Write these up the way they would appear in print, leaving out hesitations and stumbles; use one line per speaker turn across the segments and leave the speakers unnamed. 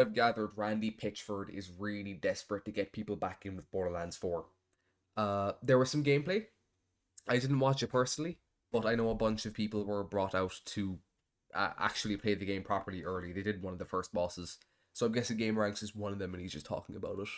I've gathered Randy Pitchford is really desperate to get people back in with Borderlands 4. There was some gameplay. I didn't watch it personally, but I know a bunch of people were brought out to actually play the game properly early. They did one of the first bosses. So I'm guessing GameRanks is one of them and he's just talking about it.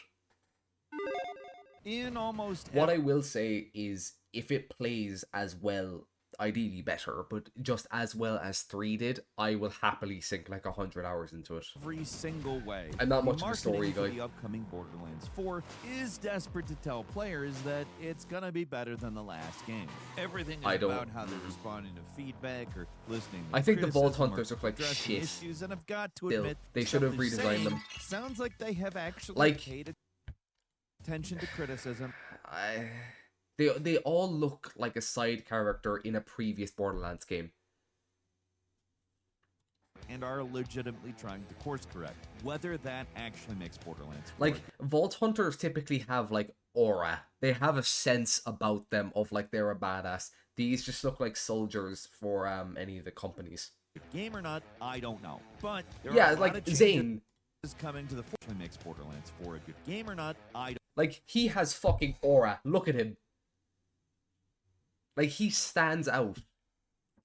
In almost
What I will say is if it plays as well, ideally better, but just as well as 3 did, I will happily sink like 100 hours into it.
every single way,
I'm not
the
much of a story
marketing for
guy.
the upcoming Borderlands 4 is desperate to tell players that it's gonna be better than the last game. Everything is
I don't-
about how they're responding to feedback or listening to
I think the Vault
criticism or
Hunters look like
addressing
shit.
issues, and I've got to
Still,
admit,
they
stuff
should have
they're
redesigned
saying
them.
sounds like they have actually
Like-
paid attention to criticism.
They all look like a side character in a previous Borderlands game.
And are legitimately trying to course correct. Whether that actually makes Borderlands 4
Like, Vault Hunters typically have, like, aura. They have a sense about them of, like, they're a badass. These just look like soldiers for any of the companies.
a game or not, I don't know. But there
Yeah,
are a lot
like,
of changes
Zane.
coming to the actually makes Borderlands 4 a good game or not, I don't.
Like, he has fucking aura. Look at him. Like, he stands out.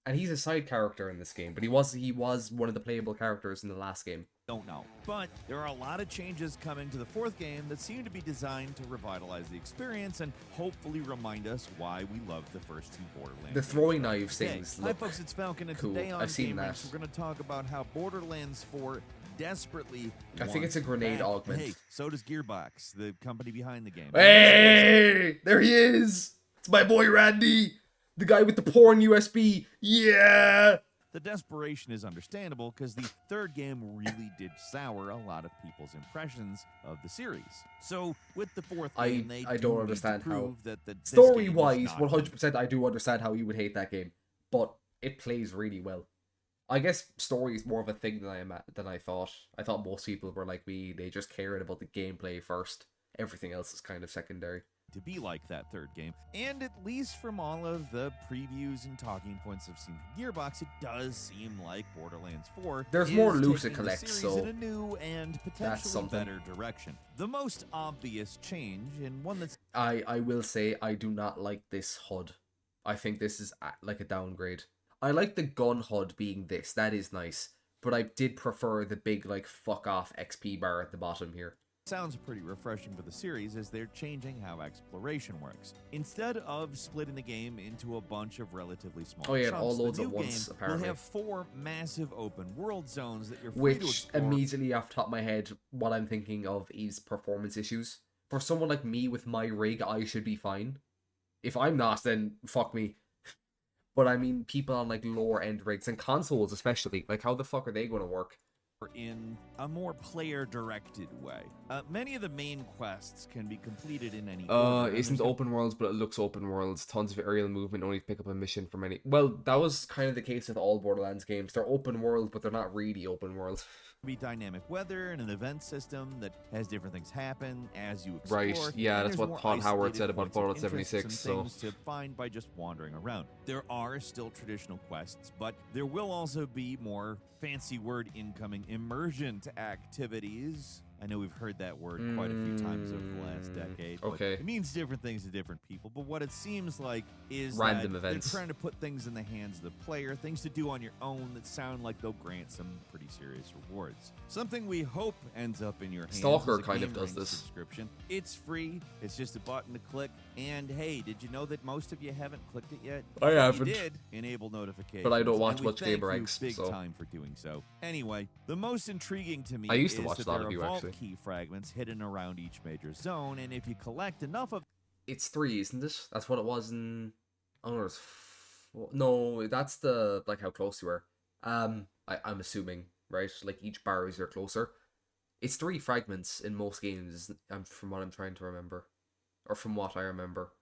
And he's a side character in this game, but he was one of the playable characters in the last game.
Don't know. But there are a lot of changes coming to the fourth game that seem to be designed to revitalize the experience and hopefully remind us why we loved the first two Borderlands.
The throwing
games.
knives
Okay.
things
Hi
look
folks, it's Falcon, and
cool.
today on
I've seen
Game
that.
Ranks, we're going to talk about how Borderlands 4 desperately
I think it's a
wants
grenade
back.
augment.
Hey, so does Gearbox, the company behind the game.
Hey! There he is! It's my boy Randy! The guy with the porn USB! Yeah!
The desperation is understandable because the third game really did sour a lot of people's impressions of the series. So with the fourth game, they
I
do
don't
need
understand
to
how.
prove that this game is
Story-wise,
not
100% I do understand how you would hate that game. But it plays really well. I guess story is more of a thing than I thought. I thought most people were like me. They just cared about the gameplay first. Everything else is kind of secondary.
to be like that third game. And at least from all of the previews and talking points I've seen from Gearbox, it does seem like Borderlands 4
There's
is
more loot to
taking the
collect,
series
so
in a new and potentially
something.
better direction. The most obvious change, and one that's
I will say I do not like this HUD. I think this is like a downgrade. I like the gun HUD being this. That is nice. But I did prefer the big, like, fuck off XP bar at the bottom here.
sounds pretty refreshing for the series as they're changing how exploration works. Instead of splitting the game into a bunch of relatively small
Oh, yeah,
chunks,
all loads
the
at
new
once,
game
apparently.
will have 4 massive open world zones that you're free to
Which,
explore.
immediately off the top of my head, what I'm thinking of is performance issues. For someone like me with my rig, I should be fine. If I'm not, then fuck me. But I mean, people on, like, lower end rigs, and consoles especially, like, how the fuck are they going to work?
in a more player-directed way. Many of the main quests can be completed in any order. and
Isn't
there's
open worlds, but it looks open worlds. Tons of aerial movement, only to pick up a mission from any. Well, that was kind of the case with all Borderlands games. They're open world, but they're not really open world.
be dynamic weather and an event system that has different things happen as you explore.
Right, yeah,
and
that's
there's
what
more
Todd Howard
isolated
said about
points of
Fallout
interest
76,
and
so-
things to find by just wandering around. There are still traditional quests, but there will also be more fancy word incoming emergent activities. I know we've heard that word quite a few times over the last decade. but
okay.
It means different things to different people, but what it seems like is
Random
that
events.
they're trying to put things in the hands of the player, things to do on your own that sound like they'll grant some pretty serious rewards. Something we hope ends up in your hands.
Stalker
is a
kind of
Game
does
Rank
this.
Subscription. It's free. It's just a button to click. And hey, did you know that most of you haven't clicked it yet?
I
If
haven't.
You did enable notifications.
But I don't watch
and we
much
thank
Game
you
Ranks,
big
so-
time for doing so. Anyway, the most intriguing to me
I used to
is
watch
that
a lot
there
of
are
you,
vault
actually.
key fragments hidden around each major zone, and if you collect enough of
It's 3, isn't it? That's what it was in. I don't know. No, that's the like how close you were. I'm assuming, right? Like each bar is you're closer. It's 3 fragments in most games. From what I'm trying to remember, or from what I remember.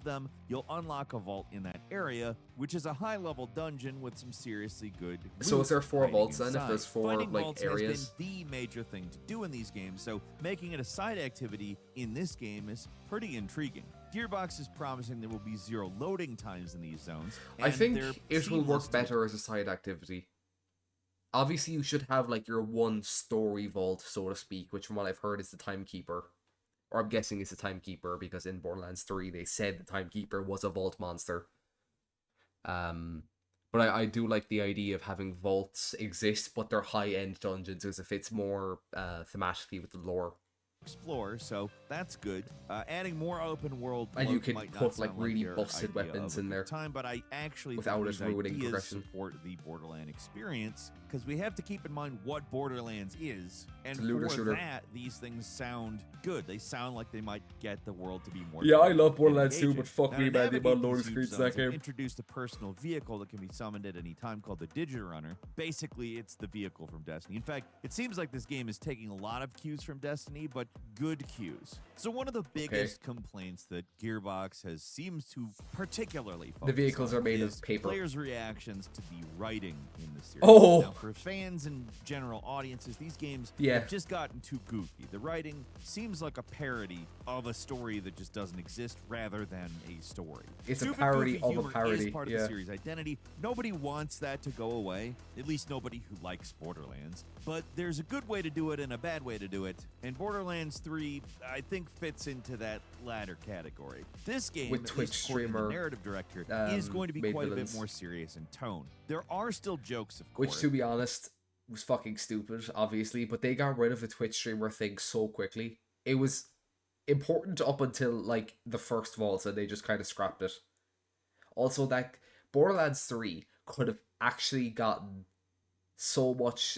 them, you'll unlock a vault in that area, which is a high-level dungeon with some seriously good
So
loot
is there 4
hiding
vaults then? If
inside.
there's 4
Finding
like
vaults
areas.
has been the major thing to do in these games, so making it a side activity in this game is pretty intriguing. Gearbox is promising there will be 0 loading times in these zones.
I
and
think
they're
it will
seamless
work
to
better as a side activity. obviously you should have like your one story vault, so to speak, which from what I've heard is the Timekeeper. Or I'm guessing it's the Timekeeper because in Borderlands 3 they said the Timekeeper was a vault monster. Um, but I do like the idea of having vaults exist, but they're high-end dungeons as if it's more thematically with the lore.
Explore, so that's good. Adding more open world
And you
loot
can
might not
put like
sound
really
your
busted
idea
weapons
of a
in
good
there
time, but I actually
without
think
it
these
ruining
ideas
progression.
support the Borderland experience, because we have to keep in mind what Borderlands is, and
It's a looter
for
shooter.
that, these things sound good. They sound like they might get the world to be more.
Yeah, I
fun
love
and
Borderlands 2,
engaging.
but fuck
Now,
me,
to
man, the
navigate
amount of
these
loading
huge
screens in
zones,
that
they've
game.
introduced a personal vehicle that can be summoned at any time called the Digiturunner. Basically, it's the vehicle from Destiny. In fact, it seems like this game is taking a lot of cues from Destiny, but good cues. So one of the biggest complaints that Gearbox seems to particularly focus
vehicles
on
are made of
is
paper.
players' reactions to the writing in the series.
Oh!
Now, for fans and general audiences, these games
Yeah.
have just gotten too goofy. The writing seems like a parody of a story that just doesn't exist rather than a story.
It's a
Stupid,
parody
goofy
of a
humor
parody,
is part of
yeah.
the series identity. Nobody wants that to go away, at least nobody who likes Borderlands. But there's a good way to do it and a bad way to do it, and Borderlands 3, I think, fits into that latter category. This game,
With
at
Twitch
least according to the
streamer,
narrative director, is going to be
made
quite a
villains.
bit more serious in tone. There are still jokes, of course.
Which, to be honest, was fucking stupid, obviously, but they got rid of the Twitch streamer thing so quickly. It was important up until, like, the first vault, and they just kind of scrapped it. Also, that Borderlands 3 could have actually gotten so much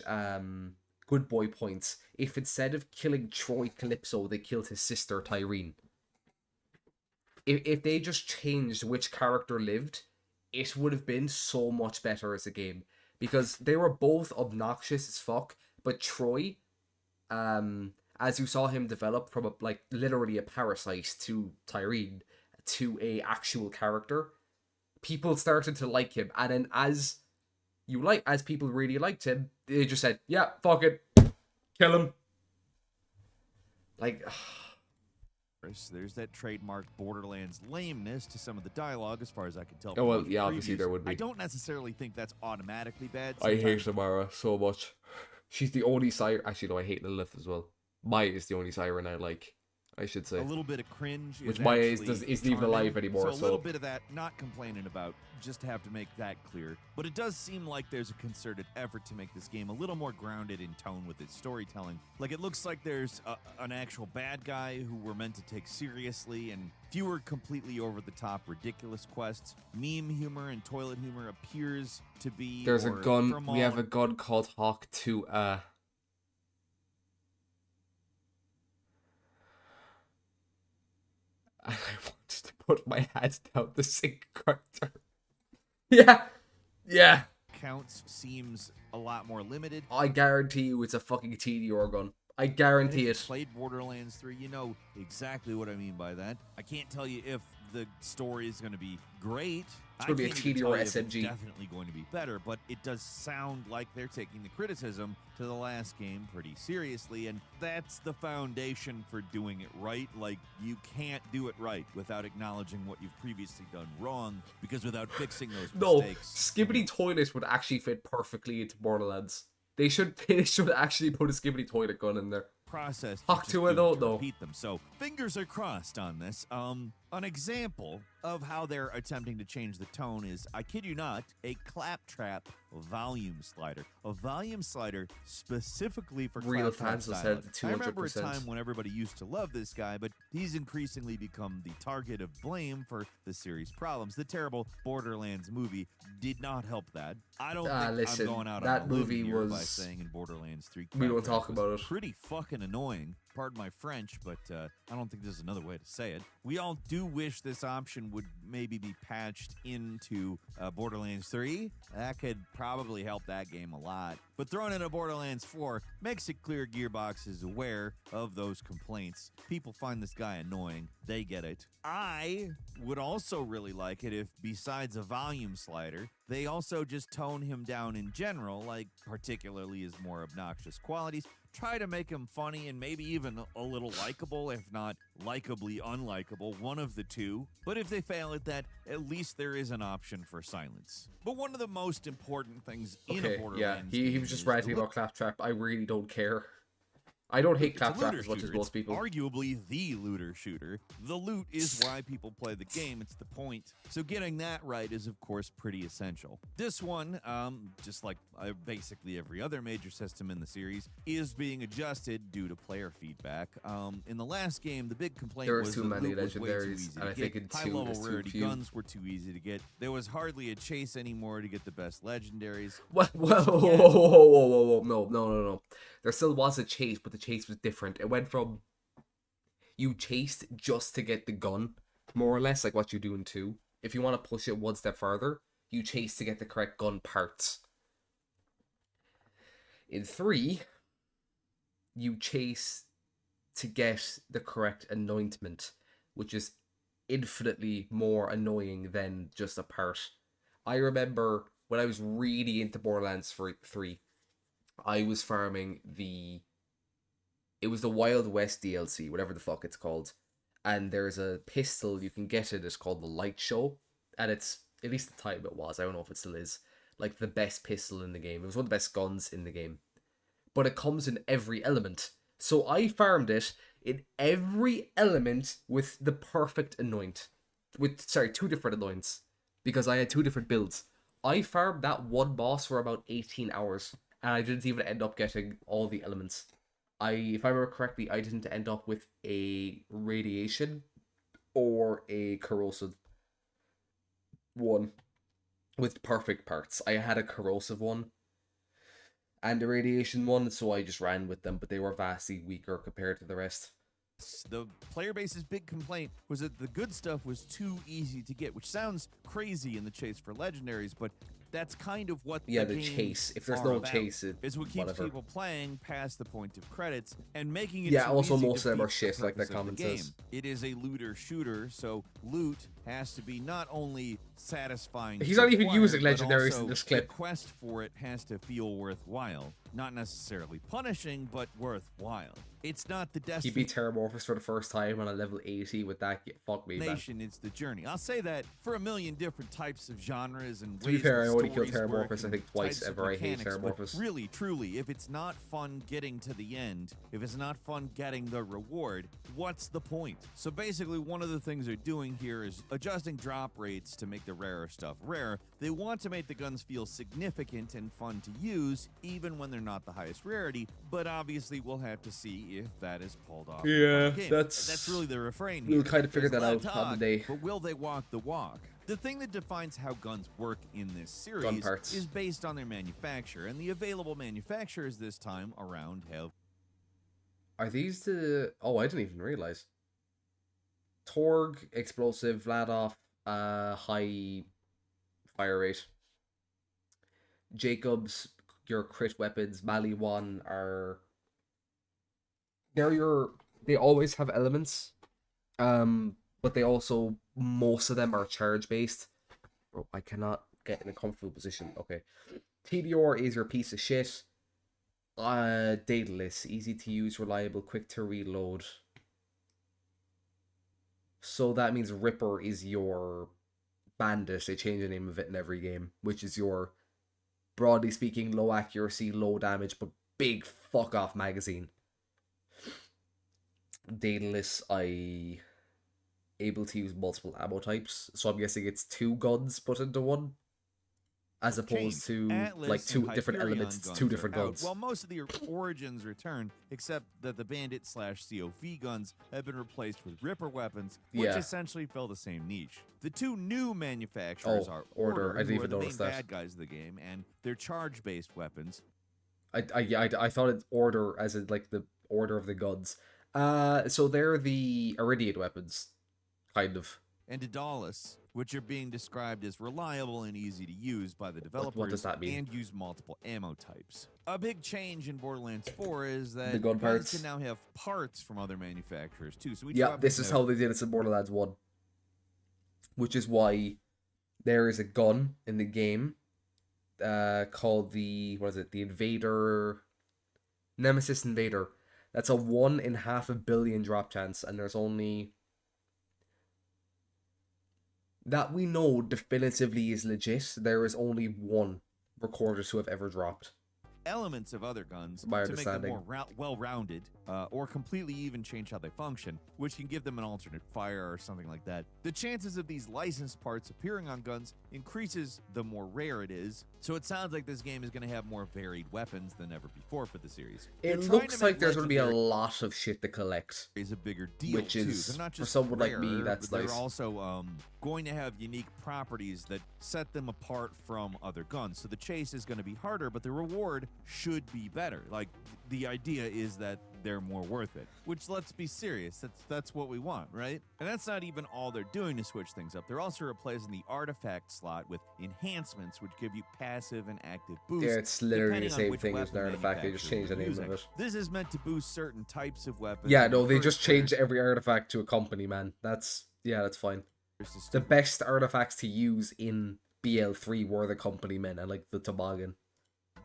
good boy points if instead of killing Troy Calypso, they killed his sister Tyrene. If they just changed which character lived, it would have been so much better as a game. Because they were both obnoxious as fuck, but Troy, as you saw him develop from literally a parasite to Tyrene to a actual character, people started to like him, and then as people really liked him, they just said, "Yeah, fuck it, kill him." Like,
There's that trademark Borderlands lameness to some of the dialogue, as far as I can tell.
oh
from
well,
watching
yeah, obviously
previews.
there would be.
I don't necessarily think that's automatically bad.
I hate
Sometimes
Samara so much. She's the only siren. Actually, no, I hate Lilith as well. Maya is the only siren I like, I should say.
a little bit of cringe,
Which
is
Maya
actually
isn't even
charming.
alive anymore,
So a little
so-
bit of that, not complaining about. Just have to make that clear. But it does seem like there's a concerted effort to make this game a little more grounded in tone with its storytelling. Like, it looks like there's an actual bad guy who we're meant to take seriously, and fewer completely over-the-top ridiculous quests. Meme humor and toilet humor appears to be.
There's a
or
gun.
from
We have
all-
a gun called Hawk 2. I wanted to put my head down the sink character. Yeah. Yeah.
counts seems a lot more limited.
I guarantee you it's a fucking TDR gun. I
And if
guarantee
you
it.
played Borderlands 3, you know exactly what I mean by that. I can't tell you if the story is going to be great.
It's gonna be a
I can't even
TDR
tell you if
SMG.
It's definitely going to be better, but it does sound like they're taking the criticism to the last game pretty seriously, and that's the foundation for doing it right. Like, you can't do it right without acknowledging what you've previously done wrong, because without fixing those
No,
mistakes...
Skibbity Toilet would actually fit perfectly into Borderlands. They should actually put a Skibbity Toilet gun in there.
process
Hawk
just
2 I
doomed
don't
to
know.
repeat them. So fingers are crossed on this. An example of how they're attempting to change the tone is, I kid you not, a claptrap volume slider. A volume slider specifically for
Real
claptrap
fans will say
dialogue.
the
I remember a
200%.
time when everybody used to love this guy, but he's increasingly become the target of blame for the series' problems. The terrible Borderlands movie did not help that. I don't think
listen,
I'm going out
that
on a limb
movie
here by
was-
saying in Borderlands 3
We don't
claptrap
talk
was
about it.
pretty fucking annoying. Pardon my French, but I don't think there's another way to say it. We all do wish this option would maybe be patched into Borderlands 3. That could probably help that game a lot. But throwing in a Borderlands 4 makes it clear Gearbox is aware of those complaints. People find this guy annoying. They get it. I would also really like it if, besides a volume slider, they also just tone him down in general, like particularly his more obnoxious qualities. try to make them funny and maybe even a little likable, if not likably unlikable, one of the two. But if they fail at that, at least there is an option for silence. But one of the most important things in a
Okay, yeah.
Borderlands
He
game
was just
is
ranting
the
about Claptrap. I really don't care. I don't hate
It's a
Claptrap
looter
as much as
shooter.
most
It's
people.
arguably the looter shooter. The loot is why people play the game. It's the point. So getting that right is, of course, pretty essential. This one, just like basically every other major system in the series, is being adjusted due to player feedback. In the last game, the big complaint
There was
was
too
the
many
loot was way too
legendaries,
easy
and
to
I think
get.
in 2
High-level
there's too
rarity
few.
guns were too easy to get. There was hardly a chase anymore to get the best legendaries.
Whoa, whoa, no. There still was a chase, but the chase was different. It went from you chased just to get the gun, more or less, like what you do in 2. If you want to push it one step further, you chase to get the correct gun parts. In 3, you chase to get the correct anointment, which is infinitely more annoying than just a part. I remember when I was really into Borderlands 3, I was farming it was the Wild West DLC, whatever the fuck it's called. And there's a pistol you can get it, it's called the Light Show. And it's, at least the time it was, I don't know if it still is, like the best pistol in the game. It was one of the best guns in the game. But it comes in every element. So I farmed it in every element with the perfect anoint. With, 2 different anoints. Because I had 2 different builds. I farmed that one boss for about 18 hours. And I didn't even end up getting all the elements. If I remember correctly, I didn't end up with a radiation or a corrosive one with perfect parts. I had a corrosive one and a radiation one, so I just ran with them, but they were vastly weaker compared to the rest.
The player base's big complaint was that the good stuff was too easy to get, which sounds crazy in the chase for legendaries, but that's kind of what
Yeah,
the
the
games
chase. If there's
are
no
about.
chase,
It's what keeps
whatever.
people playing past the point of credits and making it
Yeah,
so
also
easy
most of them are
defeats the
shit, like the
purpose of
comment
game.
says.
It is a looter shooter, so loot has to be not only satisfying.
He's
to
not even
acquire,
using
but
legendaries
also
in this clip.
The quest for it has to feel worthwhile, not necessarily punishing, but worthwhile. It's not the
He
destiny.
beat Terramorphous for the first time on a level 80 with that. Fuck me, man.
It's the journey. I'll say that for a million different types of genres and
To be
ways
fair,
that
I only killed
stories work
Terramorphous, I
and
think, twice
types of
ever. I hate
mechanics, but
Terramorphous.
really, truly, if it's not fun getting to the end, if it's not fun getting the reward, what's the point? So basically, one of the things they're doing here is adjusting drop rates to make the rarer stuff rare. They want to make the guns feel significant and fun to use, even when they're not the highest rarity, but obviously we'll have to see if that is pulled off.
Yeah,
in the game. That's really the refrain here.
We'll kind of figure
There's
that
a lot of
out on the
talk,
day.
But will they walk the walk? The thing that defines how guns work in this
Gun
series
parts.
is based on their manufacturer, and the available manufacturers this time around have.
Are these the... Oh, I didn't even realize. Torg, explosive, Vladoff, high fire rate. Jacobs, your crit weapons. Mali 1 are... They always have elements. But they also... Most of them are charge based. Oh, I cannot get in a comfortable position. Okay. TDR is your piece of shit. Daedalus, easy to use, reliable, quick to reload. So that means Ripper is your bandit. They change the name of it in every game, which is your, broadly speaking, low accuracy, low damage, but big fuck off magazine. Daedalus, able to use multiple ammo types, so I'm guessing it's 2 guns put into one, as opposed to
Atlas
like 2
and
different
Hyperion
elements. It's
guns
2
are
different
out.
guns.
Well, most of the Origins return, except that the Bandit/COV guns have been replaced with Ripper weapons, which
Yeah.
essentially fill the same niche. The 2 new manufacturers
Oh,
are
Order. I didn't
who
even
are the main
notice that.
bad guys of the game, and they're charge-based weapons.
I thought it's Order as in like the order of the guns. So they're the Iridian weapons, kind of.
And Daedalus, which are being described as reliable and easy to use by the developers,
What does that mean?
and use multiple ammo types. A big change in Borderlands 4 is that
The gun
guns
parts.
can now have parts from other manufacturers too. So each
Yeah,
weapon
this is
have-
how they did it in Borderlands 1. Which is why there is a gun in the game called the... What is it? The Invader... Nemesis Invader. That's a 1 in half a billion drop chance, and there's only that we know definitively is legit. There is only one recorded to have ever dropped.
Elements of other guns
My
to make them
understanding.
more well-rounded, or completely even change how they function, which can give them an alternate fire or something like that. The chances of these licensed parts appearing on guns increases the more rare it is, so it sounds like this game is going to have more varied weapons than ever before for the series.
It
They're trying
looks
to
like
make
there's going to be a
Legendary
lot of shit to collect.
is a bigger deal,
Which
too.
is,
They're not
for
just
someone like me,
rare,
that's
but they're
nice.
also going to have unique properties that set them apart from other guns. So the chase is going to be harder, but the reward should be better. Like, the idea is that they're more worth it, which, let's be serious, that's what we want, right? And that's not even all they're doing to switch things up. They're also replacing the artifact slot with enhancements, which give you passive and active boosts.
Yeah, it's literally the
depending on
same
which
thing as an
weapon
artifact. They just
manufacturer
changed the
you're
name
using.
of it.
This is meant to boost certain types of weapons.
Yeah,
and
no, they
encourage
just changed
players
every artifact to a company, man. That's fine.
to
The
stick
best artifacts to use in BL3 were the company men and like the toboggan.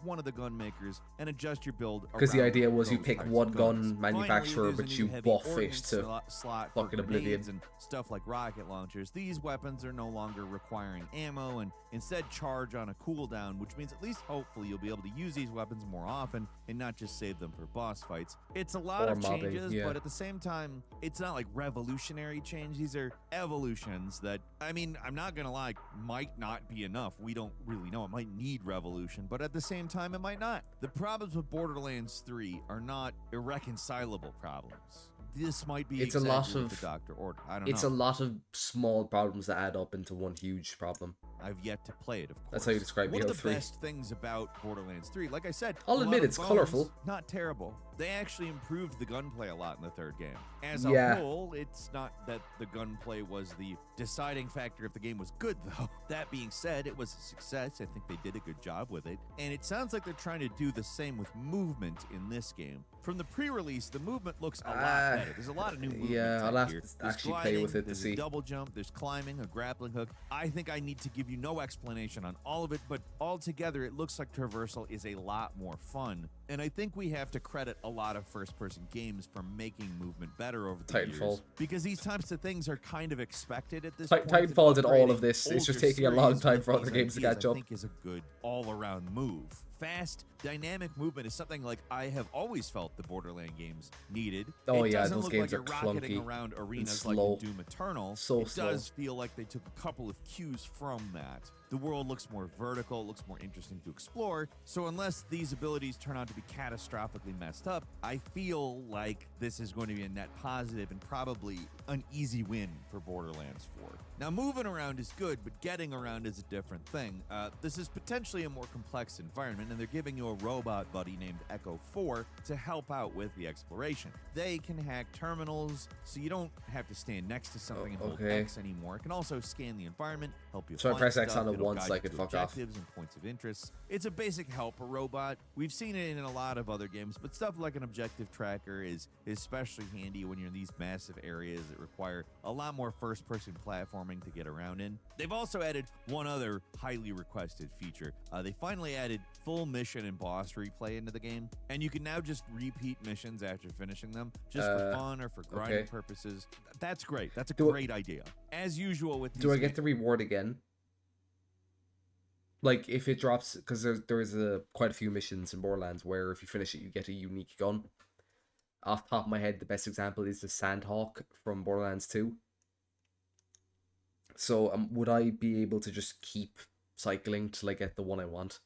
one of the gun makers and adjust your build
Because the
around
idea was you
those
pick
types
one
of
gun
guns.
manufacturer,
Finally,
but
there's a
you
new heavy
buff it
ordnance
to
slot for
fucking oblivion.
grenades and stuff like rocket launchers. These weapons are no longer requiring ammo and instead charge on a cooldown, which means at least hopefully you'll be able to use these weapons more often and not just save them for boss fights. It's a lot
Or
of
mobbing,
changes,
yeah.
but at the same time, it's not like revolutionary change. These are evolutions that, I mean, I'm not gonna lie, might not be enough. We don't really know. It might need revolution, but at the same time, it might not. The problems with Borderlands 3 are not irreconcilable problems. This might be
It's a lot
exactly what
of-
the doctor ordered. I don't
It's
know.
a lot of small problems that add up into one huge problem.
I've yet to play it, of course.
That's how you describe
One of the
BL3.
best things about Borderlands 3, like I said,
I'll
a lot
admit
of
it's
bones,
colorful.
not terrible. They actually improved the gunplay a lot in the third game. As
Yeah.
a whole, it's not that the gunplay was the deciding factor if the game was good, though. That being said, it was a success. I think they did a good job with it. And it sounds like they're trying to do the same with movement in this game. From the pre-release, the movement looks a lot better. There's a lot of new movement
Yeah, I'll
tech
have
here.
to
There's
actually play
gliding,
with it to
there's
see.
a double jump, there's climbing, a grappling hook. I think I need to give you no explanation on all of it, but altogether, it looks like traversal is a lot more fun. And I think we have to credit a lot of first-person games for making movement better over the
Titanfall.
years. Because these types of things are kind of expected at this
Ti-
point.
Titanfall
and
did all of
upgrading
this. It's just
older
taking a long
series
time
with
for other
these
games to
ideas,
catch up.
I think is a good all-around move. Fast, dynamic movement is something like I have always felt the Borderland games needed.
Oh,
It
yeah,
doesn't
those
look
games
like
are
you're rocketing
clunky
around
and
arenas like
slow.
in Doom Eternal.
So
it
slow.
does feel like they took a couple of cues from that. The world looks more vertical, it looks more interesting to explore. So unless these abilities turn out to be catastrophically messed up, I feel like this is going to be a net positive and probably an easy win for Borderlands 4. Now, moving around is good, but getting around is a different thing. This is potentially a more complex environment, and they're giving you a robot buddy named Echo 4 to help out with the exploration. They can hack terminals, so you don't have to stand next to something and hold
okay.
X anymore. It can also scan the environment, help you
So I
find
press X
stuff,
on it
it'll
once,
guide
I
you
could
to
fuck off.
objectives and points of interest. It's a basic helper robot. We've seen it in a lot of other games, but stuff like an objective tracker is especially handy when you're in these massive areas that require a lot more first-person platforming to get around in. They've also added one other highly requested feature. They finally added full mission and boss replay into the game, and you can now just repeat missions after finishing them, just for fun or for grinding
okay.
purposes. That's great. That's a
Do I-
great idea. As usual with
Do
these
I get the reward again? Like if it drops, because there's quite a few missions in Borderlands where if you finish it, you get a unique gun. Off the top of my head, the best example is the Sandhawk from Borderlands 2. So would I be able to just keep cycling till I get the one I want?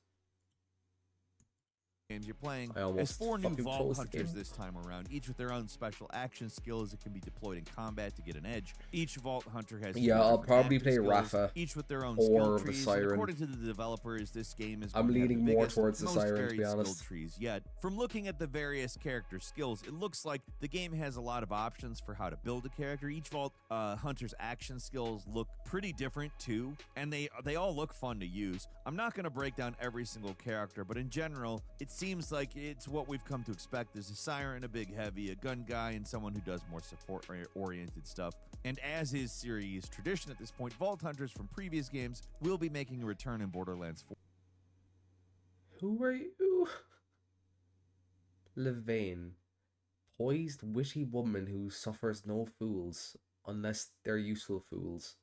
games you're playing.
I almost
As 4 new
fucking
Vault
closed the
Hunters
game.
this time around, each with their own special action skills that can be deployed in combat to get an edge. Each Vault Hunter has
Yeah,
4
I'll
different
probably
active
play
skills,
Rafa
each with their own
or
skill
the
trees. And
Siren.
according to the developers, this game is
I'm
going to have
leaning
the
more
biggest,
towards the
most
Siren, to
varied
be honest.
skill trees yet. From looking at the various character skills, it looks like the game has a lot of options for how to build a character. Each Vault Hunter's action skills look pretty different too, and they all look fun to use. I'm not going to break down every single character, but in general, it seems like it's what we've come to expect. There's a Siren, a big heavy, a gun guy, and someone who does more support-oriented stuff. And as is series tradition at this point, Vault Hunters from previous games will be making a return in Borderlands 4.
Who are you? Levain. Poised, witty woman who suffers no fools, unless they're useful fools.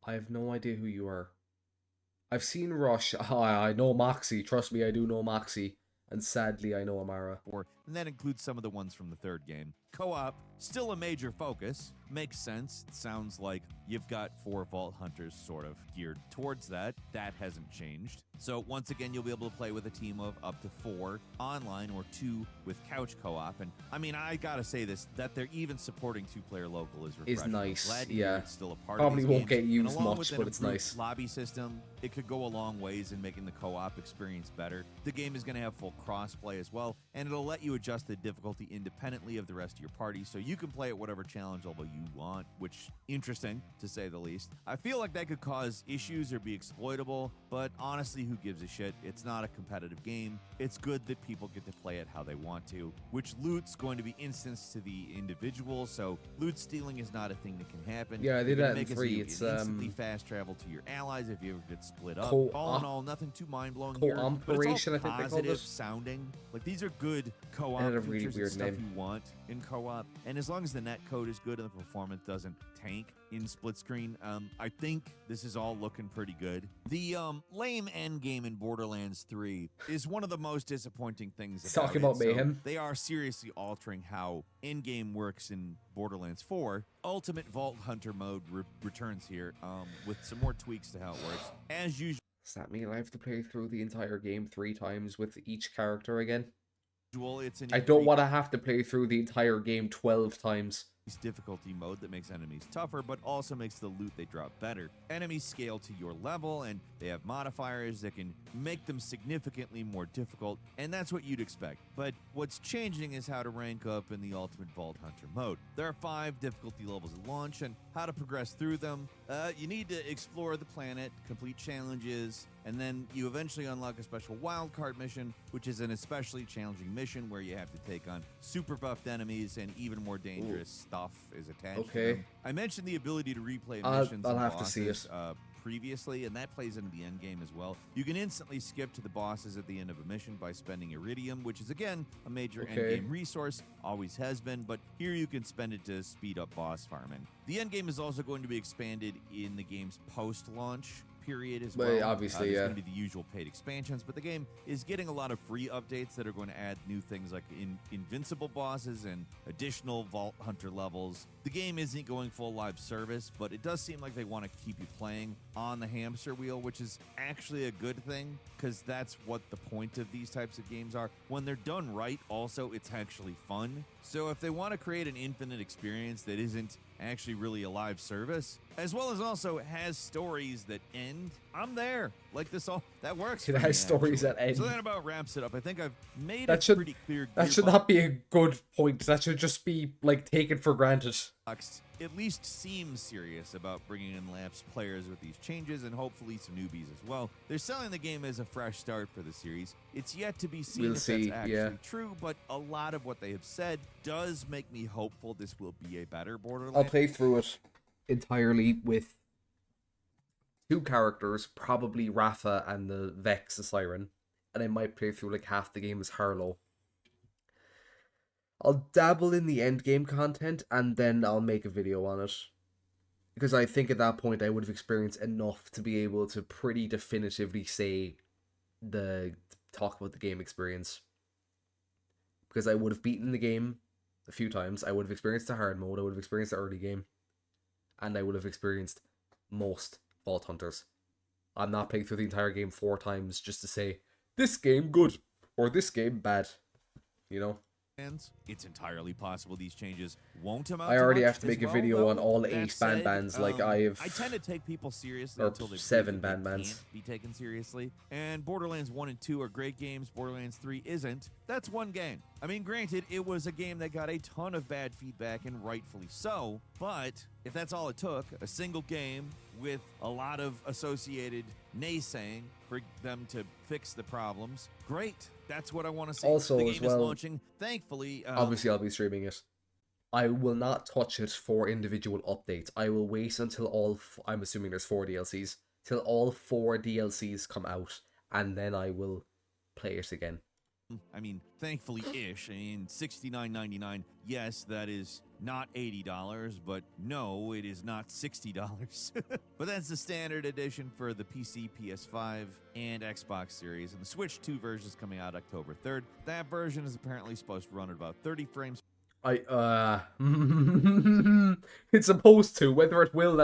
I have no idea who you are. I've seen Rush. I know Moxie. Trust me, I do know Moxie. And sadly, I know Amara.
And that includes some of the ones from the third game. Co-op, still a major focus. Makes sense. It sounds like you've got 4 Vault Hunters sort of geared towards that. That hasn't changed. So once again, you'll be able to play with a team of up to 4 online or 2 with couch co-op. And I mean, I gotta say this, that they're even supporting 2-player local is refreshing.
Nice,
Glad to hear
yeah.
it's still a part
Probably
of these
won't
games.
get used
And along
much,
with an
but it's
improved
nice.
lobby system, it could go a long ways in making the co-op experience better. The game is going to have full cross-play as well, and it'll let you adjust the difficulty independently of the rest of your party, so you can play at whatever challenge level you want, which interesting, to say the least. I feel like that could cause issues or be exploitable, but honestly, who gives a shit? It's not a competitive game. It's good that people get to play it how they want to, which loot's going to be instanced to the individual, so loot stealing is not a thing that can happen.
Yeah, I did
They're
that
gonna
in
make it so
3.
you
It's
can instantly fast travel to your allies if you ever get split up.
Co-
All in all, nothing too mind-blowing here, but
Cooperation, I
it's all
think they called
positive
it.
sounding. Like, these are good co-op
It had a
features
really
and
weird
stuff
name.
you want in co-op, and as long as the net code is good and the performance doesn't tank in split screen, I think this is all looking pretty good. The lame end game in Borderlands 3 is one of the most disappointing things
He's
about
talking
it.
about
So
Mayhem.
they are seriously altering how in-game works in Borderlands 4. Ultimate Vault Hunter mode returns here with some more tweaks to how it works. As usual,
Does that mean I have to play through the entire game 3 times with each character again?
it's an
I don't want to have to play through the entire game 12 times.
difficulty mode that makes enemies tougher, but also makes the loot they drop better. Enemies scale to your level, and they have modifiers that can make them significantly more difficult, and that's what you'd expect. But what's changing is how to rank up in the Ultimate Vault Hunter mode. There are 5 difficulty levels at launch, and how to progress through them. You need to explore the planet, complete challenges, and then you eventually unlock a special wildcard mission, which is an especially challenging mission where you have to take on super buffed enemies and even more dangerous stuff is attached to them. I mentioned the ability to replay missions
I'll
and
have to see
bosses,
it.
previously, and that plays into the end game as well. You can instantly skip to the bosses at the end of a mission by spending Iridium, which is again a major end game resource, always has been, but here you can spend it to speed up boss farming. The end game is also going to be expanded in the game's post-launch period as well.
Obviously,
there's going to be the usual paid expansions, but the game is getting a lot of free updates that are going to add new things like invincible bosses and additional Vault Hunter levels. The game isn't going full live service, but it does seem like they want to keep you playing on the hamster wheel, which is actually a good thing, because that's what the point of these types of games are. When they're done right, also, it's actually fun. So if they want to create an infinite experience that isn't actually really a live service, as well as also has stories that end, I'm there. Like, this all that works.
It has stories that end.
So that about wraps it up. I think I've made
That
it
should-
pretty clear.
That should not be a good point. That should just be, like, taken for granted.
Gearbox at least seems serious about bringing in lapsed players with these changes, and hopefully some newbies as well. They're selling the game as a fresh start for the series. It's yet to be seen
We'll
if
see,
that's actually
yeah.
true, but a lot of what they have said does make me hopeful this will be a better Borderlands.
I'll play through it entirely with 2 characters, probably Rafa and the Vex, the Siren, and I might play through like half the game as Harlow. I'll dabble in the end game content and then I'll make a video on it. Because I think at that point I would have experienced enough to be able to pretty definitively talk about the game experience. Because I would have beaten the game a few times. I would have experienced the hard mode, I would have experienced the early game, and I would have experienced most Vault Hunters. I'm not playing through the entire game 4 times just to say, this game good, or this game bad. You know?
It's entirely possible these changes won't amount
I
to
already
much
have to
as
make a
well,
video
though.
on all
That
8
said,
bands, like I have...
I tend to take people seriously
or
until they
7
prove that they
bands.
can't be taken seriously. And Borderlands 1 and 2 are great games. Borderlands 3 isn't. That's one game. I mean, granted, it was a game that got a ton of bad feedback, and rightfully so. But if that's all it took, a single game with a lot of associated naysaying for them to fix the problems, great. That's what I want to see.
Also,
the game
as well,
is launching. Thankfully,
obviously I'll be streaming it. I will not touch it for individual updates. I will wait until I'm assuming there's 4 DLCs, till all 4 DLCs come out, and then I will play it again.
I mean, thankfully ish. I mean, $69.99. Yes, that is not $80, but no, it is not $60. But that's the standard edition for the PC, PS5, and Xbox Series. And the Switch 2 version is coming out October 3rd. That version is apparently supposed to run at about 30 frames
It's supposed to. Whether it will,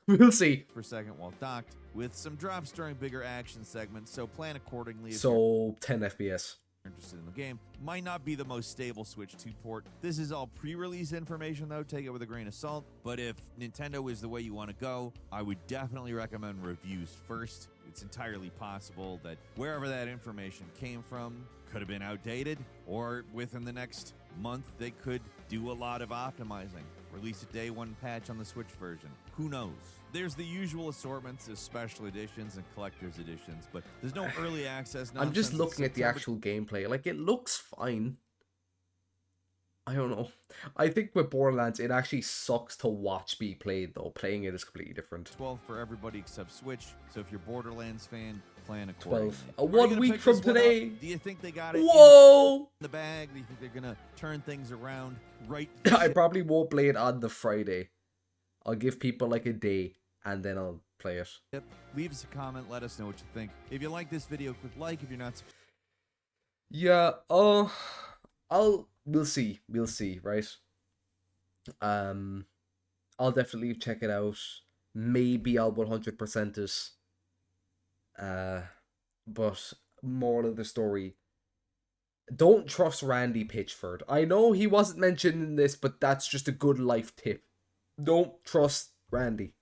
we'll see.
per second while docked, with some drops during bigger action segments, so plan accordingly if
So 10 FPS.
you're interested in the game. Might not be the most stable Switch 2 port. This is all pre-release information though, take it with a grain of salt. But if Nintendo is the way you want to go, I would definitely recommend reviews first. It's entirely possible that wherever that information came from could have been outdated, or within the next month they could do a lot of optimizing. Release a day one patch on the Switch version. Who knows? There's the usual assortments of special editions and collector's editions, but there's no early access.
I'm just
nonsense.
looking at the
September
actual gameplay. Like, it looks fine. I don't know. I think with Borderlands, it actually sucks to watch be played, though. Playing it is completely different.
12 for everybody except Switch. So if you're a Borderlands fan, plan accordingly.
12.
Are you
1
gonna
week
pick
from
this one up?
today.
Do you think they got it in
Whoa!
the bag? Do you think they're gonna turn things around right?
I probably won't play it on the Friday. I'll give people like a day, and then I'll play it.
Yep. Leave us a comment. Let us know what you think. If you like this video, click like. If you're not,
Yeah, we'll see, right? I'll definitely check it out. Maybe I'll 100% it. But moral of the story, don't trust Randy Pitchford. I know he wasn't mentioned in this, but that's just a good life tip. Don't trust Randy.